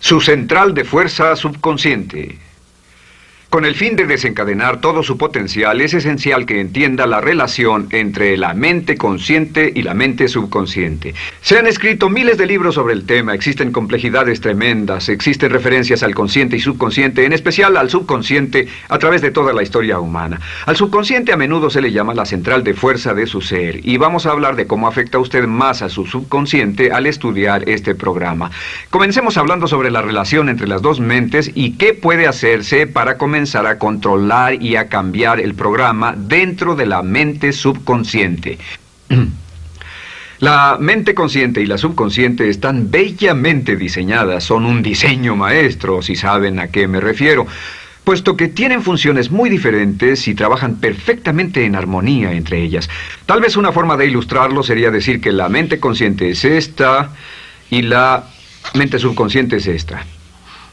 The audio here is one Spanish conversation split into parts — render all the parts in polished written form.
Su central de fuerza subconsciente. Con el fin de desencadenar todo su potencial, es esencial que entienda la relación entre la mente consciente y la mente subconsciente. Se han escrito miles de libros sobre el tema, existen complejidades tremendas, existen referencias al consciente y subconsciente, en especial al subconsciente a través de toda la historia humana. Al subconsciente a menudo se le llama la central de fuerza de su ser, y vamos a hablar de cómo afecta usted más a su subconsciente al estudiar este programa. Comencemos hablando sobre la relación entre las dos mentes y qué puede hacerse para comenzar a controlar y a cambiar el programa dentro de la mente subconsciente. La mente consciente y la subconsciente están bellamente diseñadas, son un diseño maestro, si saben a qué me refiero, puesto que tienen funciones muy diferentes y trabajan perfectamente en armonía entre ellas. Tal vez una forma de ilustrarlo sería decir que la mente consciente es esta y la mente subconsciente es esta.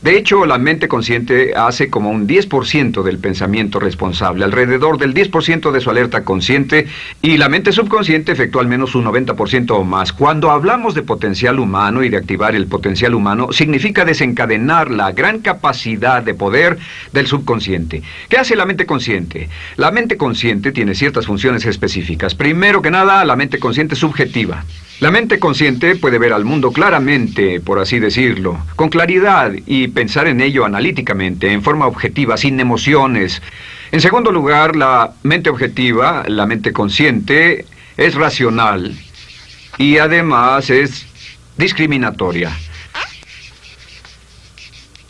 De hecho, la mente consciente hace como un 10% del pensamiento responsable, alrededor del 10% de su alerta consciente, y la mente subconsciente efectúa al menos un 90% o más. Cuando hablamos de potencial humano y de activar el potencial humano, significa desencadenar la gran capacidad de poder del subconsciente. ¿Qué hace la mente consciente? La mente consciente tiene ciertas funciones específicas. Primero que nada, la mente consciente es subjetiva. La mente consciente puede ver al mundo claramente, por así decirlo, con claridad y pensar en ello analíticamente, en forma objetiva, sin emociones. En segundo lugar, la mente objetiva, la mente consciente, es racional y además es discriminatoria.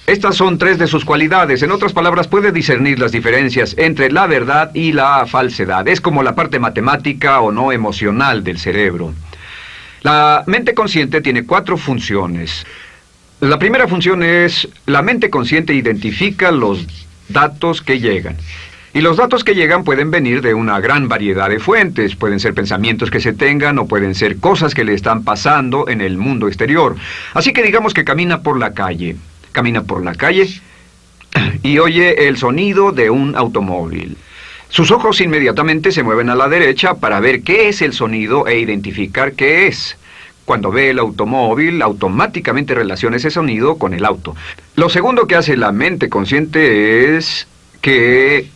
Estas son tres de sus cualidades. En otras palabras, puede discernir las diferencias entre la verdad y la falsedad. Es como la parte matemática o no emocional del cerebro. La mente consciente tiene 4 funciones. La primera función es, la mente consciente identifica los datos que llegan. Y los datos que llegan pueden venir de una gran variedad de fuentes. Pueden ser pensamientos que se tengan o pueden ser cosas que le están pasando en el mundo exterior. Así que digamos que camina por la calle. Camina por la calle y oye el sonido de un automóvil. Sus ojos inmediatamente se mueven a la derecha para ver qué es el sonido e identificar qué es. Cuando ve el automóvil, automáticamente relaciona ese sonido con el auto. Lo segundo que hace la mente consciente es que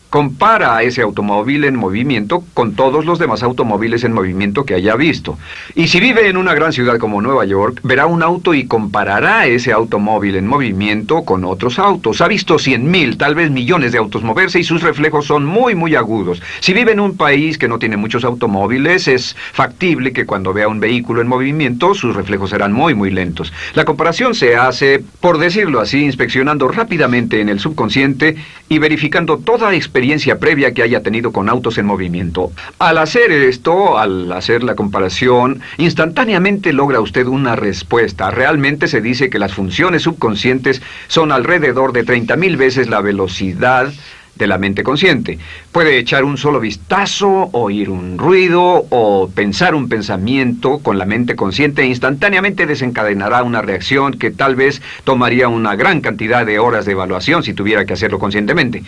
compara a ese automóvil en movimiento con todos los demás automóviles en movimiento que haya visto. Y si vive en una gran ciudad como Nueva York, verá un auto y comparará ese automóvil en movimiento con otros autos. Ha visto 100,000, tal vez millones de autos moverse y sus reflejos son muy agudos. Si vive en un país que no tiene muchos automóviles, es factible que cuando vea un vehículo en movimiento, sus reflejos serán muy lentos. La comparación se hace, por decirlo así, inspeccionando rápidamente en el subconsciente y verificando toda experiencia previa que haya tenido con autos en movimiento. Al hacer esto, al hacer la comparación, instantáneamente logra usted una respuesta. Realmente se dice que las funciones subconscientes son alrededor de 30,000 veces la velocidad de la mente consciente. Puede echar un solo vistazo, oír un ruido o pensar un pensamiento con la mente consciente e instantáneamente desencadenará una reacción que tal vez tomaría una gran cantidad de horas de evaluación si tuviera que hacerlo conscientemente.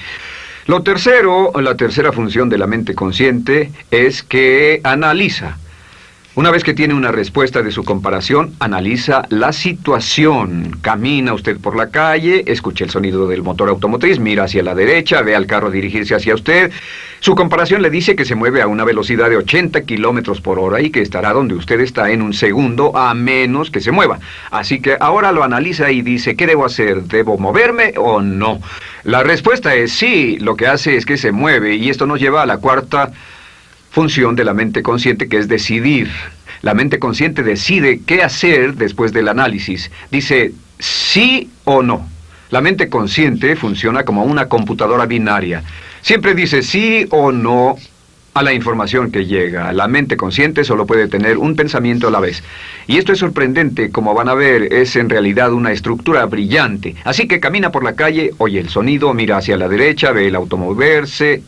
La tercera función de la mente consciente es que analiza. Una vez que tiene una respuesta de su comparación, analiza la situación. Camina usted por la calle, escucha el sonido del motor automotriz, mira hacia la derecha, ve al carro dirigirse hacia usted. Su comparación le dice que se mueve a una velocidad de 80 kilómetros por hora y que estará donde usted está en un segundo, a menos que se mueva. Así que ahora lo analiza y dice, ¿qué debo hacer? ¿Debo moverme o no? La respuesta es sí, lo que hace es que se mueve, y esto nos lleva a la cuarta función de la mente consciente, que es decidir. La mente consciente decide qué hacer después del análisis. Dice sí o no. La mente consciente funciona como una computadora binaria. Siempre dice sí o no a la información que llega. La mente consciente solo puede tener un pensamiento a la vez. Y esto es sorprendente, como van a ver, es en realidad una estructura brillante. Así que camina por la calle, oye el sonido, mira hacia la derecha, ve el auto moverse.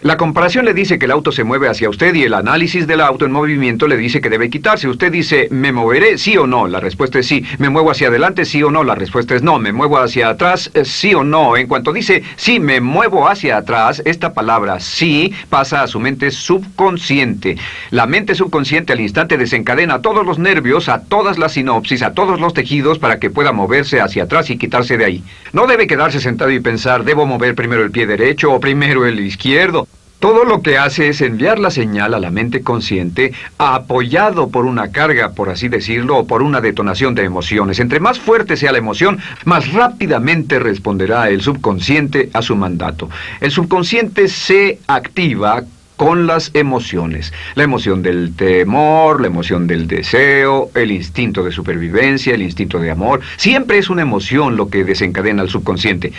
La comparación le dice que el auto se mueve hacia usted y el análisis del auto en movimiento le dice que debe quitarse. Usted dice, ¿me moveré? ¿Sí o no? La respuesta es sí. ¿Me muevo hacia adelante? ¿Sí o no? La respuesta es no. ¿Me muevo hacia atrás? ¿Sí o no? En cuanto dice, sí, me muevo hacia atrás, esta palabra sí pasa a su mente subconsciente. La mente subconsciente al instante desencadena todos los nervios, a todas las sinapsis, a todos los tejidos para que pueda moverse hacia atrás y quitarse de ahí. No debe quedarse sentado y pensar, ¿debo mover primero el pie derecho o primero el izquierdo? Todo lo que hace es enviar la señal a la mente consciente, apoyado por una carga, por así decirlo, o por una detonación de emociones. Entre más fuerte sea la emoción, más rápidamente responderá el subconsciente a su mandato. El subconsciente se activa con las emociones. La emoción del temor, la emoción del deseo, el instinto de supervivencia, el instinto de amor. Siempre es una emoción lo que desencadena al subconsciente.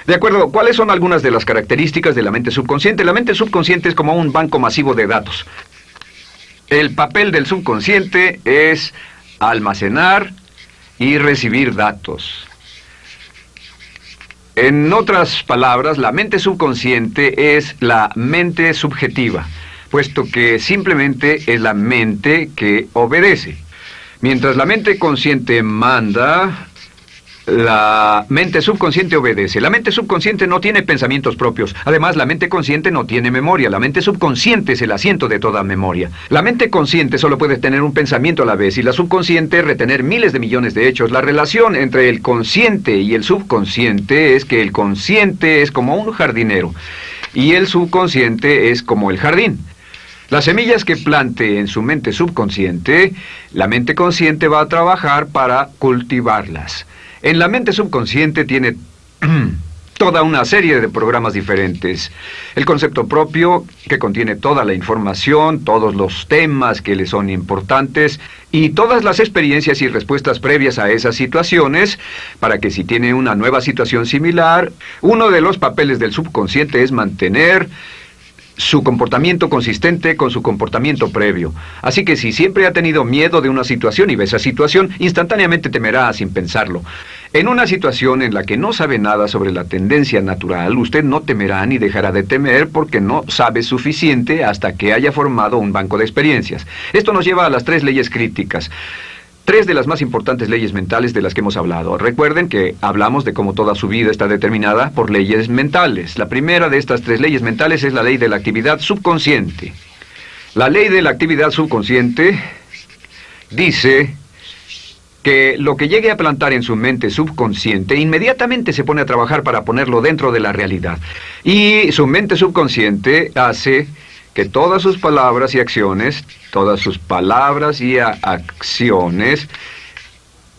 De acuerdo, ¿cuáles son algunas de las características de la mente subconsciente? La mente subconsciente es como un banco masivo de datos. El papel del subconsciente es almacenar y recibir datos. En otras palabras, la mente subconsciente es la mente subjetiva, puesto que simplemente es la mente que obedece. Mientras la mente consciente manda, la mente subconsciente obedece. La mente subconsciente no tiene pensamientos propios. Además, la mente consciente no tiene memoria. La mente subconsciente es el asiento de toda memoria. La mente consciente solo puede tener un pensamiento a la vez y la subconsciente retener miles de millones de hechos. La relación entre el consciente y el subconsciente es que el consciente es como un jardinero y el subconsciente es como el jardín. Las semillas que plante en su mente subconsciente, la mente consciente va a trabajar para cultivarlas. En la mente subconsciente tiene toda una serie de programas diferentes. El concepto propio, que contiene toda la información, todos los temas que le son importantes y todas las experiencias y respuestas previas a esas situaciones, para que si tiene una nueva situación similar, uno de los papeles del subconsciente es mantener su comportamiento consistente con su comportamiento previo. Así que si siempre ha tenido miedo de una situación y ve esa situación, instantáneamente temerá sin pensarlo. En una situación en la que no sabe nada sobre la tendencia natural, usted no temerá ni dejará de temer porque no sabe suficiente hasta que haya formado un banco de experiencias. Esto nos lleva a las 3 leyes críticas. 3 de las más importantes leyes mentales de las que hemos hablado. Recuerden que hablamos de cómo toda su vida está determinada por leyes mentales. La primera de estas 3 leyes mentales es la ley de la actividad subconsciente. La ley de la actividad subconsciente dice que lo que llegue a plantar en su mente subconsciente inmediatamente se pone a trabajar para ponerlo dentro de la realidad. Y su mente subconsciente hace que todas sus palabras y acciones,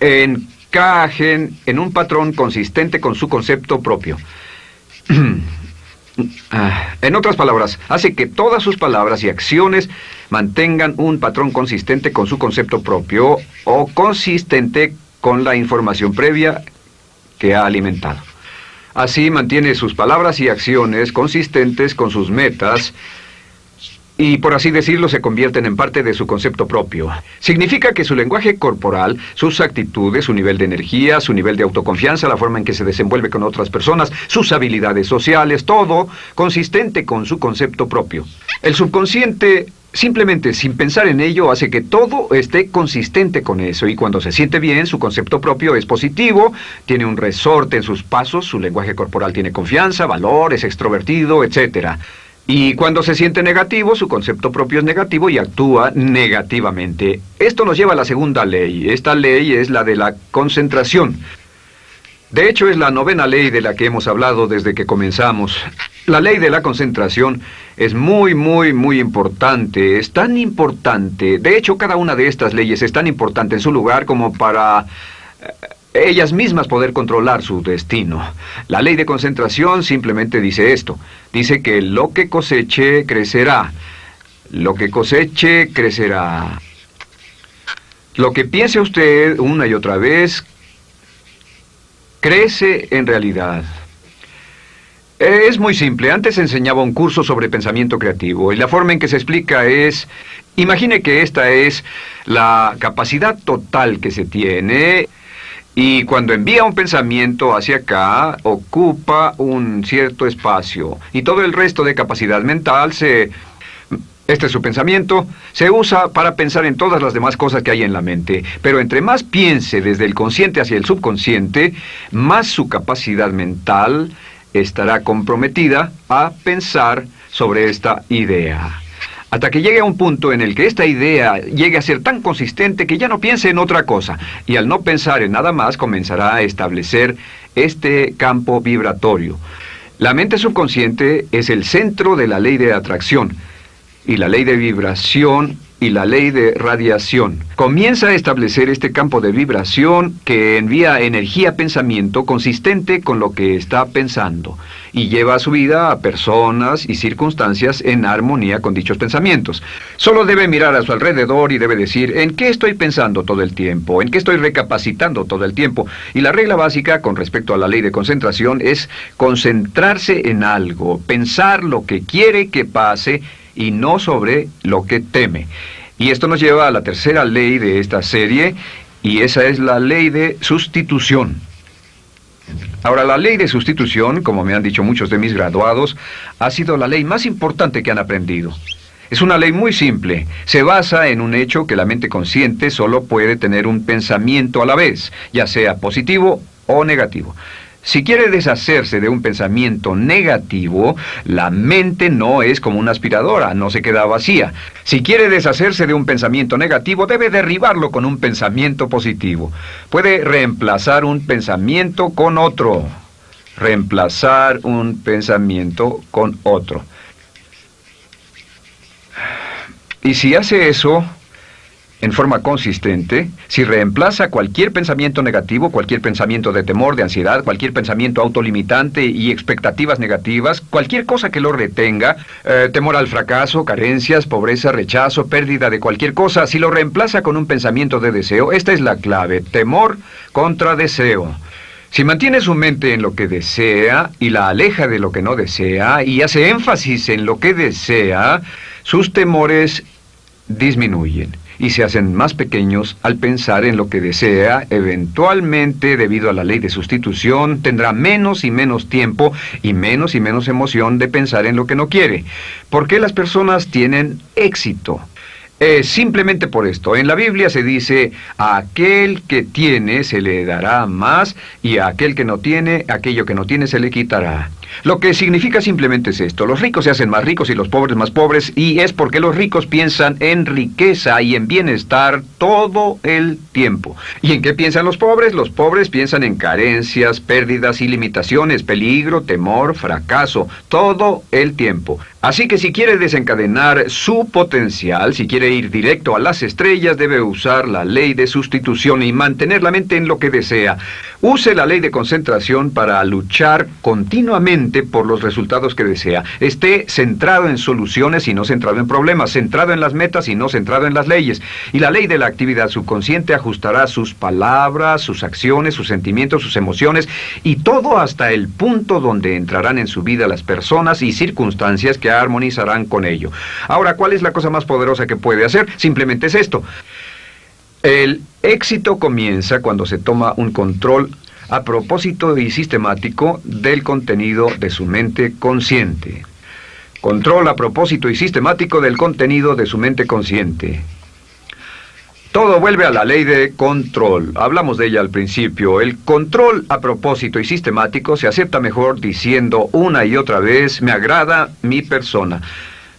encajen en un patrón consistente con su concepto propio. En otras palabras, hace que todas sus palabras y acciones mantengan un patrón consistente con su concepto propio o consistente con la información previa que ha alimentado. Así mantiene sus palabras y acciones consistentes con sus metas y, por así decirlo, se convierten en parte de su concepto propio. Significa que su lenguaje corporal, sus actitudes, su nivel de energía, su nivel de autoconfianza, la forma en que se desenvuelve con otras personas, sus habilidades sociales, todo consistente con su concepto propio. El subconsciente, simplemente sin pensar en ello, hace que todo esté consistente con eso, y cuando se siente bien, su concepto propio es positivo, tiene un resorte en sus pasos, su lenguaje corporal tiene confianza, valor, es extrovertido, etc. Y cuando se siente negativo, su concepto propio es negativo y actúa negativamente. Esto nos lleva a la segunda ley. Esta ley es la de la concentración. De hecho, es la 9ª ley de la que hemos hablado desde que comenzamos. La ley de la concentración es muy importante. Es tan importante. De hecho, cada una de estas leyes es tan importante en su lugar como para ellas mismas poder controlar su destino. La ley de concentración simplemente dice esto. Dice que lo que coseche, crecerá. Lo que coseche, crecerá. Lo que piense usted una y otra vez, crece en realidad. Es muy simple. Antes enseñaba un curso sobre pensamiento creativo y la forma en que se explica es: imagine que esta es la capacidad total que se tiene Y cuando envía un pensamiento hacia acá, ocupa un cierto espacio. Y todo el resto de capacidad mental este es su pensamiento, se usa para pensar en todas las demás cosas que hay en la mente. Pero entre más piense desde el consciente hacia el subconsciente, más su capacidad mental estará comprometida a pensar sobre esta idea. Hasta que llegue a un punto en el que esta idea llegue a ser tan consistente que ya no piense en otra cosa. Y al no pensar en nada más, comenzará a establecer este campo vibratorio. La mente subconsciente es el centro de la ley de atracción, y la ley de vibración y la ley de radiación. Comienza a establecer este campo de vibración que envía energía-pensamiento consistente con lo que está pensando y lleva a su vida a personas y circunstancias en armonía con dichos pensamientos. Solo debe mirar a su alrededor y debe decir, ¿en qué estoy pensando todo el tiempo? ¿En qué estoy recapacitando todo el tiempo? Y la regla básica con respecto a la ley de concentración es concentrarse en algo, pensar lo que quiere que pase y no sobre lo que teme. Y esto nos lleva a la tercera ley de esta serie, y esa es la ley de sustitución. Ahora, la ley de sustitución, como me han dicho muchos de mis graduados, ha sido la ley más importante que han aprendido. Es una ley muy simple. Se basa en un hecho que la mente consciente solo puede tener un pensamiento a la vez, ya sea positivo o negativo. Si quiere deshacerse de un pensamiento negativo, la mente no es como una aspiradora, no se queda vacía. Si quiere deshacerse de un pensamiento negativo, debe derribarlo con un pensamiento positivo. Puede reemplazar un pensamiento con otro. Reemplazar un pensamiento con otro. Y si hace eso en forma consistente, si reemplaza cualquier pensamiento negativo, cualquier pensamiento de temor, de ansiedad, cualquier pensamiento autolimitante y expectativas negativas, cualquier cosa que lo retenga, temor al fracaso, carencias, pobreza, rechazo, pérdida de cualquier cosa, si lo reemplaza con un pensamiento de deseo, esta es la clave: temor contra deseo. Si mantiene su mente en lo que desea y la aleja de lo que no desea y hace énfasis en lo que desea, sus temores disminuyen y se hacen más pequeños al pensar en lo que desea. Eventualmente, debido a la ley de sustitución, tendrá menos y menos tiempo y menos emoción de pensar en lo que no quiere. ¿Por qué las personas tienen éxito? Simplemente por esto. En la Biblia se dice, a aquel que tiene se le dará más, y a aquel que no tiene, aquello que no tiene se le quitará. Lo que significa simplemente es esto: los ricos se hacen más ricos y los pobres más pobres, y es porque los ricos piensan en riqueza y en bienestar todo el tiempo. ¿Y en qué piensan los pobres? Los pobres piensan en carencias, pérdidas y limitaciones, peligro, temor, fracaso, todo el tiempo. Así que si quiere desencadenar su potencial, si quiere ir directo a las estrellas, debe usar la ley de sustitución y mantener la mente en lo que desea. Use la ley de concentración para luchar continuamente por los resultados que desea. Esté centrado en soluciones y no centrado en problemas, centrado en las metas y no centrado en las leyes. Y la ley de la actividad subconsciente ajustará sus palabras, sus acciones, sus sentimientos, sus emociones y todo hasta el punto donde entrarán en su vida las personas y circunstancias que armonizarán con ello. Ahora, ¿cuál es la cosa más poderosa que puede hacer? Simplemente es esto. El éxito comienza cuando se toma un control a propósito y sistemático del contenido de su mente consciente. Control a propósito y sistemático del contenido de su mente consciente. Todo vuelve a la ley de control. Hablamos de ella al principio. El control a propósito y sistemático se acepta mejor diciendo una y otra vez: me agrada mi persona.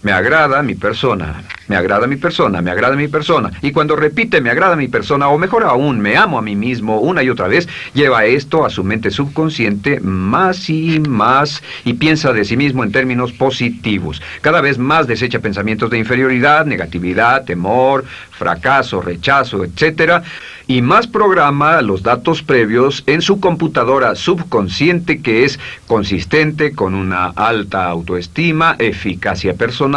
Me agrada mi persona, me agrada mi persona, me agrada mi persona. Y cuando repite me agrada mi persona, o mejor aún, me amo a mí mismo una y otra vez, lleva esto a su mente subconsciente más y más y piensa de sí mismo en términos positivos. Cada vez más desecha pensamientos de inferioridad, negatividad, temor, fracaso, rechazo, etc. Y más programa los datos previos en su computadora subconsciente, que es consistente con una alta autoestima, eficacia personal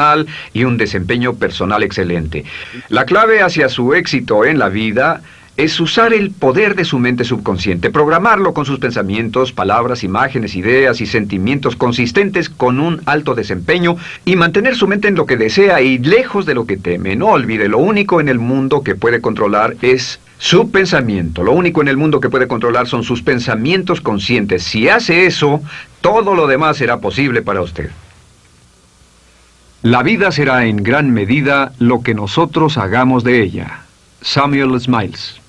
y un desempeño personal excelente. La clave hacia su éxito en la vida es usar el poder de su mente subconsciente, programarlo con sus pensamientos, palabras, imágenes, ideas y sentimientos consistentes con un alto desempeño y mantener su mente en lo que desea y lejos de lo que teme. No olvide, lo único en el mundo que puede controlar es Su pensamiento. Lo único en el mundo que puede controlar son sus pensamientos conscientes. Si hace eso, todo lo demás será posible para usted. La vida será en gran medida lo que nosotros hagamos de ella. Samuel Smiles.